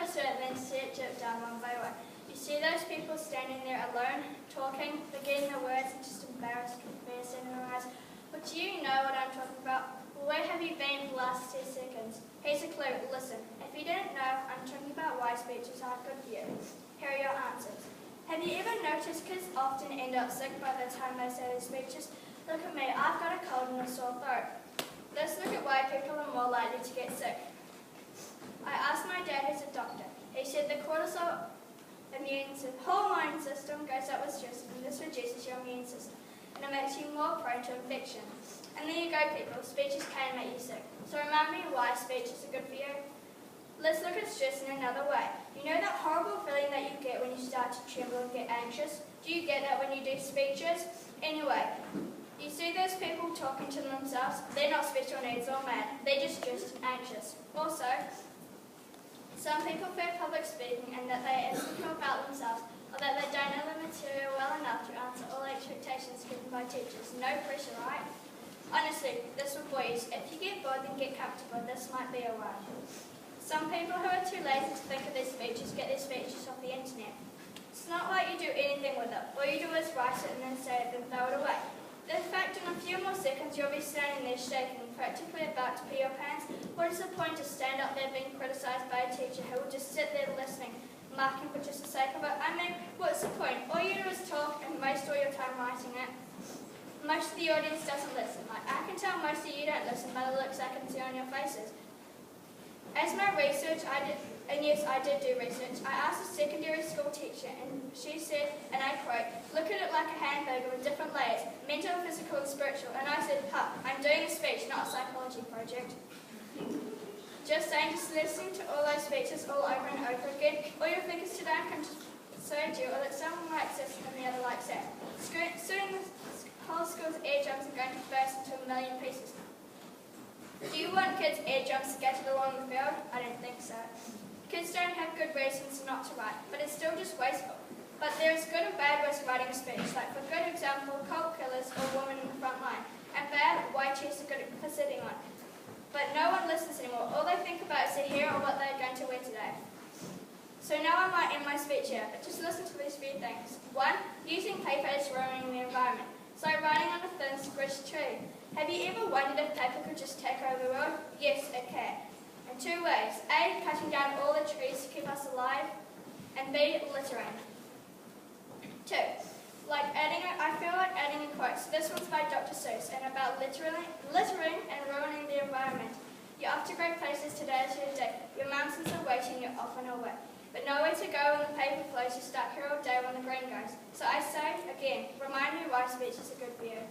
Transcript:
listen and then sit down one by one. You see those people standing there alone, talking, forgetting the words and just embarrassed with fear in their eyes. But do you know what I'm talking about? Well, where have you been for the last 2 seconds? Here's a clue. Listen. If you didn't know, I'm talking about why speeches aren't good for you. Here are your answers. Have you ever noticed kids often end up sick by the time they say their speeches? Look at me. I've got a cold and a sore throat. Let's look at why people are more likely to get sick. I asked my dad, who's a doctor. He said the cortisol hormone system goes up with stress, and this reduces your immune system, and it makes you more prone to infection. And there you go, people. Speeches can make you sick. So remind me why speeches are good for you. Let's look at stress in another way. You know that horrible feeling that you get when you start to tremble and get anxious? Do you get that when you do speeches? Anyway, you see those people talking to themselves? They're not special needs or mad. They're just anxious. Also, some people fear public speaking and that they are insecure about themselves, or that they don't know the material well enough to answer all expectations given by teachers. No pressure, right? Honestly, this will bore you. If you get bored, then get comfortable. This might be a while. Some people who are too lazy to think of their speeches get their speeches off the internet. It's not like you do anything with it. All you do is write it and then say it, then throw it away. In fact, in a few more seconds, you'll be standing there shaking, practically about to pee your pants. What is the point to stand up there being criticised by a teacher who will just sit there listening, marking for just the sake of it? I mean, what's the point? All you do is talk and waste all your time writing it. Most of the audience doesn't listen. Like, I can tell most of you don't listen by the looks I can see on your faces. As my research, and yes, I did do research, I asked a secondary school teacher, and she said, and I quote, "Look at it like a hamburger with different layers, mental, physical, and spiritual." And I said, I'm doing a speech, not a psychology project. Just saying, just listening to all those speeches all over and over again, all you'll think is today I'm going to persuade you, or that someone likes this and the other likes that. Soon the whole school's eardrums are going to burst into a million pieces. Do you want kids' eardrums scattered along the field? I don't think so. Kids don't have good reasons not to write, but it's still just wasteful. But there is good and bad ways of writing a speech, like for good example, cult killers or women in the front line, and bad, why chairs are good for sitting on. But no one listens anymore. All they think about is their hair or what they're going to wear today. So now I might end my speech here, but just listen to these few things. 1. Using paper is ruining the environment. It's like writing on a thin, squished tree. Have you ever wondered if paper could just take over the world? Yes, it can. In 2 ways. A, cutting down all the trees to keep us alive. And B, littering. 2. I feel like adding a quote. So this one's by Dr. Seuss and about littering and ruining the environment. You're off to great places today as your day. Your mountains are waiting, you're off on a way. But nowhere to go when the paper flows, you're stuck here all day when the green goes. So I say, again, remind me why speeches are good for you.